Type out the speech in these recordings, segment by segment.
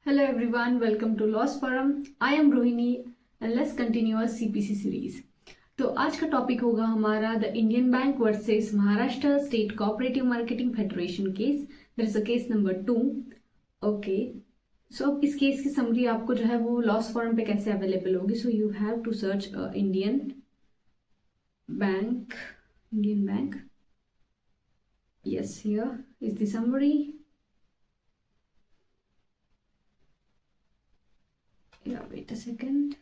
Hello everyone, welcome to Laws Forum. I am Rohini and let's continue our CPC series. तो आज का topic होगा हमारा the Indian bank versus Maharashtra state cooperative marketing federation case. That is a case number 2. Okay, so इस case की summary आपको जो है वो लॉस फॉरम पे कैसे अवेलेबल होगी. So you have to search Indian bank. Yes, here is the summary. Yeah, wait a second.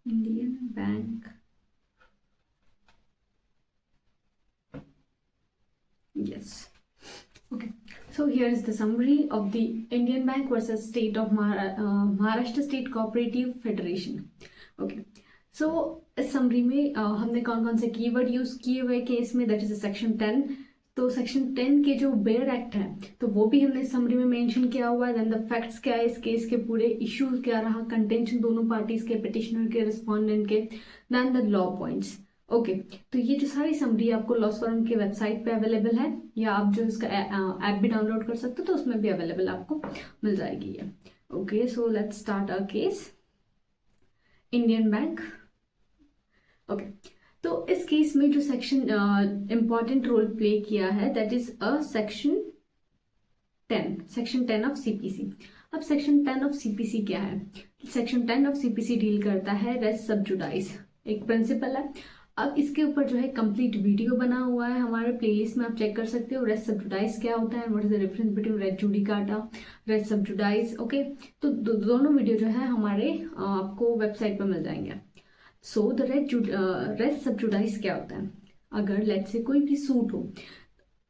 Indian Bank. Yes. Okay. So here is the summary of the Indian Bank versus State of Maharashtra State Cooperative Federation. Okay. So इस summary में हमने कौन कौन से keyword use किए हुए case में. That is section 10. तो सेक्शन 10 के जो बेयर एक्ट है तो वो भी हमने समरी में मेंशन किया हुआ है. देन द फैक्ट्स क्या है इस केस के, पूरे इश्यूज क्या रहा, कंटेंशन दोनों पार्टीज के, पिटिशनर के, रिस्पोंडेंट के, then the law points. Okay, तो ये जो सारी समरी आपको लॉस फॉरम के वेबसाइट पे अवेलेबल है या आप जो इसका ऐप भी डाउनलोड कर सकते हो तो उसमें भी अवेलेबल आपको मिल जाएगी ये. Okay, so let's start our case. Indian bank. Okay, तो इस केस में जो सेक्शन इंपॉर्टेंट रोल प्ले किया है that is section 10 of CPC. अब सेक्शन 10 ऑफ सीपीसी क्या है? सेक्शन 10 ऑफ सीपीसी डील करता है रेस सब जुडाइस. एक प्रिंसिपल है. अब इसके ऊपर जो है कंप्लीट वीडियो बना हुआ है हमारे प्लेलिस्ट में, आप चेक कर सकते हो. रेस सब जुडाइस क्या होता है, what is the difference between res judicata, res sub judice. Okay, तो दोनों वीडियो जो है हमारे आपको वेबसाइट पर मिल जाएंगे. सो द रेस सब जुडाइस क्या होता है? अगर लेट से कोई भी सूट हो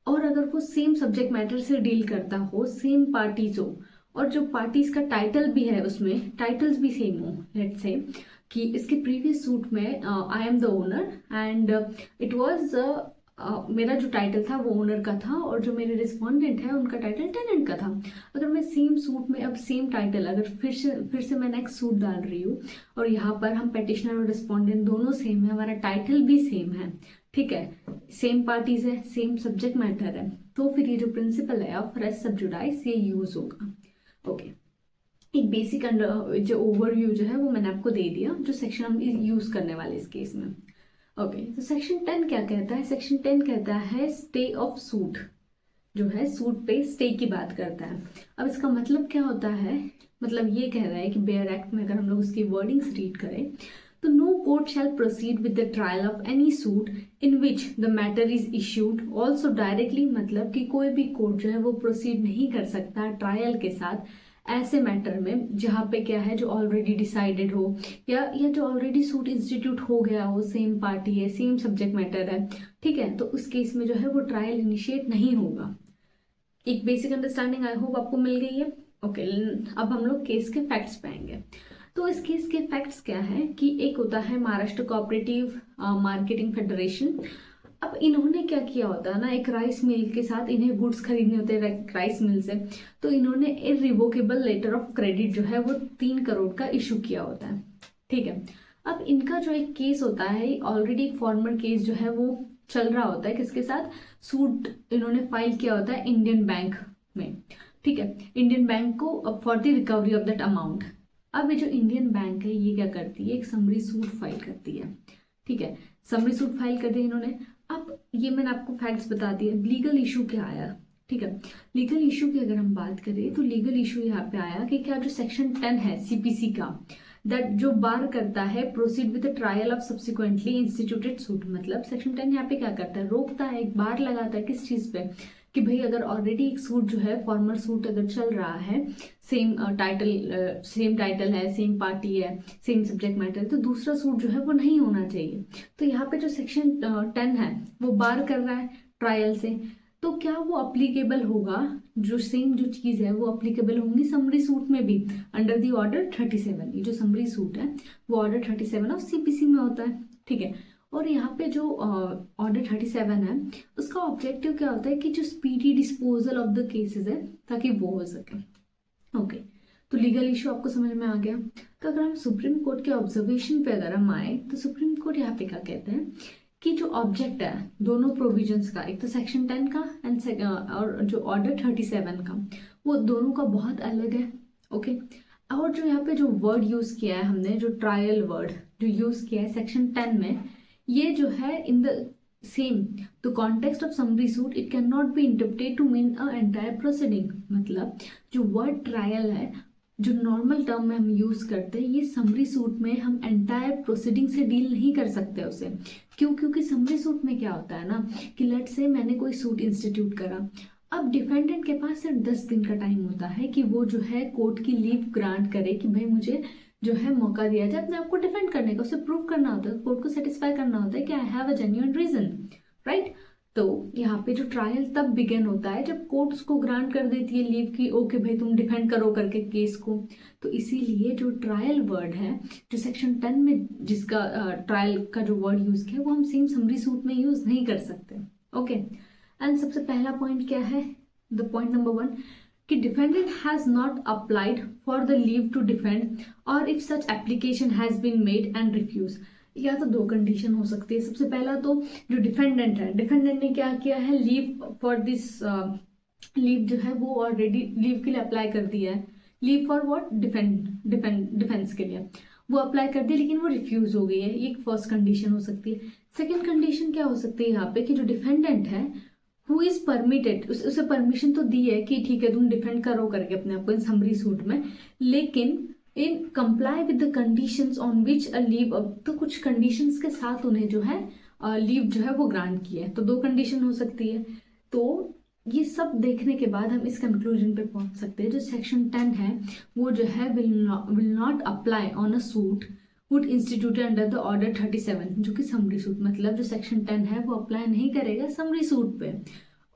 और अगर वो सेम सब्जेक्ट मैटर से डील करता हो, सेम पार्टीज हो और जो पार्टीज का टाइटल भी है उसमें टाइटल्स भी सेम हो. लेट से कि इसके प्रीवियस सूट में I am the owner and it was मेरा जो टाइटल था वो ओनर का था और जो मेरे रिस्पोंडेंट है उनका टाइटल टेनेंट का था. अगर मैं सेम सूट में अब सेम टाइटल अगर फिर से मैं नेक्स्ट सूट डाल रही हूँ और यहाँ पर हम पेटिशनर और रिस्पोंडेंट दोनों सेम है, हमारा टाइटल भी सेम है, ठीक है, सेम पार्टीज है, सेम सब्जेक्ट मैटर है, तो फिर ये जो प्रिंसिपल है ऑफ रेस सब जुडाइस ये यूज होगा. ओके, एक बेसिक जो ओवरव्यू जो है वो मैंने आपको दे दिया जो सेक्शन हम यूज करने वाले इस केस में. ओके, तो सेक्शन 10 क्या कहता है? सेक्शन 10 कहता है स्टे ऑफ सूट, जो है सूट पे स्टे की बात करता है. अब इसका मतलब क्या होता है? मतलब ये कह रहा है कि बेयर एक्ट में अगर हम लोग उसकी वर्डिंग्स रीड करें तो no court shall proceed with the trial of any suit in which the matter is issued also directly. मतलब कि कोई भी कोर्ट जो है वो प्रोसीड नहीं कर सकता ट्रायल के साथ ऐसे मैटर में जहाँ पे क्या है जो ऑलरेडी डिसाइडेड हो या जो ऑलरेडी सूट इंस्टीट्यूट हो गया हो, सेम पार्टी है, सेम सब्जेक्ट मैटर है, ठीक है, तो उस केस में जो है वो ट्रायल इनिशिएट नहीं होगा. एक बेसिक अंडरस्टैंडिंग आई होप आपको मिल गई है. ओके, अब हम लोग केस के फैक्ट्स पे आएंगे. तो इस केस के फैक्ट्स क्या है कि एक होता है महाराष्ट्र कोऑपरेटिव मार्केटिंग फेडरेशन. अब इन्होंने क्या किया होता है ना, एक राइस मिल के साथ इन्हें गुड्स खरीदने होते हैं राइस मिल से, तो इन्होंने इररिवोकेबल लेटर ऑफ क्रेडिट जो है वो 3 करोड़ का इशू किया होता है, ठीक है. अब इनका जो एक केस होता है ऑलरेडी एक फॉर्मल केस जो है वो चल रहा होता है, किसके साथ? सूट इन्होंने फाइल किया होता है इंडियन बैंक में, ठीक है, इंडियन बैंक को for the recovery of that amount. अब ये जो इंडियन बैंक है ये क्या करती है? एक समरी सूट फाइल करती है, ठीक है, समरी सूट फाइल कर दिया इन्होंने. अब ये मैंने आपको फैक्ट्स बता दिए. लीगल इशू क्या आया, ठीक है, लीगल इशू की अगर हम बात करें तो लीगल इशू यहाँ पे आया कि क्या जो सेक्शन 10 है सीपीसी का दैट जो बार करता है proceed with the trial of subsequently instituted suit. मतलब सेक्शन 10 यहाँ पे क्या करता है? रोकता है, एक बार लगाता है किस चीज पे कि भाई अगर ऑलरेडी एक सूट जो है फॉर्मल सूट अगर चल रहा है, सेम टाइटल है, सेम पार्टी है, सेम सब्जेक्ट मैटर, तो दूसरा सूट जो है वो नहीं होना चाहिए. तो यहाँ पे जो सेक्शन 10 है वो बार कर रहा है ट्रायल से, तो क्या वो अप्लीकेबल होगा? जो सेम जो चीज है वो अप्लीकेबल होंगी समरी सूट में भी अंडर दी ऑर्डर 37. ये जो समरी सूट है वो ऑर्डर 37 ऑफ सीपीसी में होता है, ठीक है. और यहाँ पे जो ऑर्डर 37 है उसका ऑब्जेक्टिव क्या होता है कि जो speedy disposal of the cases है ताकि वो हो सके. ओके, तो लीगल इशू आपको समझ में आ गया. तो अगर हम सुप्रीम कोर्ट के ऑब्जर्वेशन पे अगर हम आए तो सुप्रीम कोर्ट यहाँ पे क्या कहते हैं कि जो ऑब्जेक्ट है दोनों प्रोविजंस का, एक तो सेक्शन 10 का और जो ऑर्डर 37 का, वो दोनों का बहुत अलग है। ओके, और जो यहाँ पे जो वर्ड यूज किया है हमने, जो ट्रायल वर्ड जो यूज किया है सेक्शन 10 में, ये जो है in the same the context of summary suit it can not be interpreted to mean a entire proceeding. मतलब जो वर्ड ट्रायल है, जो नॉर्मल टर्म में हम यूज करते हैं, ये समरी सूट में हम एंटायर प्रोसीडिंग से डील नहीं कर सकते उसे। क्यों? क्योंकि समरी सूट में क्या होता है ना कि लेट से मैंने कोई सूट इंस्टीट्यूट करा, अब डिफेंडेंट के पास सिर्फ 10 दिन का टाइम होता है कि वो जो है कोर्ट की लीव ग्रांट करे कि भाई मुझे जो है मौका दिया जाए अपने आप को डिफेंड करने का। उसे प्रूव करना होता है, कोर्ट को सेटिस्फाई करना होता है कि I have a genuine reason, right. तो यहाँ पे जो ट्रायल तब बिगेन होता है जब कोर्ट उसको ग्रांट कर देती है लीव की, ओके भाई तुम डिफेंड करो करके केस को। तो इसीलिए जो ट्रायल वर्ड है, जो सेक्शन 10 में जिसका ट्रायल का जो वर्ड यूज किया, वो हम सेम समरी सूट में यूज नहीं कर सकते। ओके, एंड सबसे पहला पॉइंट क्या है, द पॉइंट नंबर 1 कि defendant has not applied for the leave to defend और if such application has been made and refuse. या तो दो कंडीशन हो सकती है। सबसे पहला तो जो डिफेंडेंट है, डिफेंडेंट ने क्या किया है, लीव फॉर दिस लीव जो है वो ऑलरेडी लीव के लिए अप्लाई कर दिया है। Leave for what? डिफेंस के लिए वो अप्लाई कर दिया, लेकिन वो रिफ्यूज हो गई है। ये एक फर्स्ट कंडीशन हो सकती है। सेकेंड कंडीशन क्या हो सकती है यहाँ पे कि जो डिफेंडेंट है हु इज परमिटेड, उसे परमिशन तो दी है कि ठीक है तुम डिफेंड करो करके अपने आप को इन समरी सूट में, लेकिन in comply with the conditions on which a leave, तो कुछ कंडीशंस के साथ उन्हें जो है लीव जो है वो ग्रांट की है। तो दो कंडीशन हो सकती है। तो ये सब देखने के बाद हम इस कंक्लूजन पे पहुंच सकते हैं जो सेक्शन 10 है वो जो है will not apply on a suit would instituted under the order 37, जो कि समरी सूट, मतलब जो सेक्शन 10 है वो अप्लाई नहीं करेगा समरी सूट पे।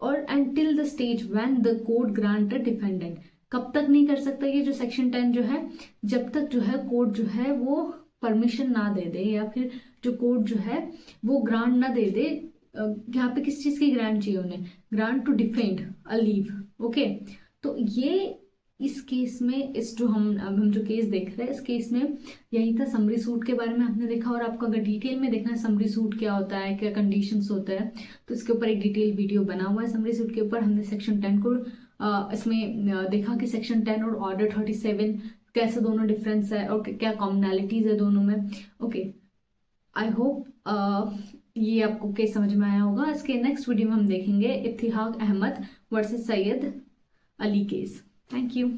और until the stage when the court grant a defendant, कब तक नहीं कर सकता ये जो सेक्शन 10 जो है, जब तक जो है कोर्ट जो है वो परमिशन ना दे दे, या फिर जो कोर्ट जो है वो ग्रांट ना दे दे। यहाँ पे किस चीज की ग्रांट चाहिए उन्हें? Grant to defend a leave. Okay, तो ये इस केस में, इस जो हम जो केस देख रहे हैं इस केस में यही था। समरी सूट के बारे में हमने देखा, और आपको अगर डिटेल में देखना है समरी सूट क्या होता है, क्या कंडीशंस होता है, तो इसके ऊपर एक डिटेल वीडियो बना हुआ है समरी सूट के ऊपर। हमने सेक्शन 10 को इसमें देखा कि सेक्शन 10 और ऑर्डर 37 कैसे दोनों डिफरेंस है और क्या कॉमनैलिटीज है दोनों में। ओके, आई होप ये आपको केस समझ में आया होगा। इसके नेक्स्ट वीडियो में हम देखेंगे Ittihaq Ahmed versus Syed Ali case. Thank you.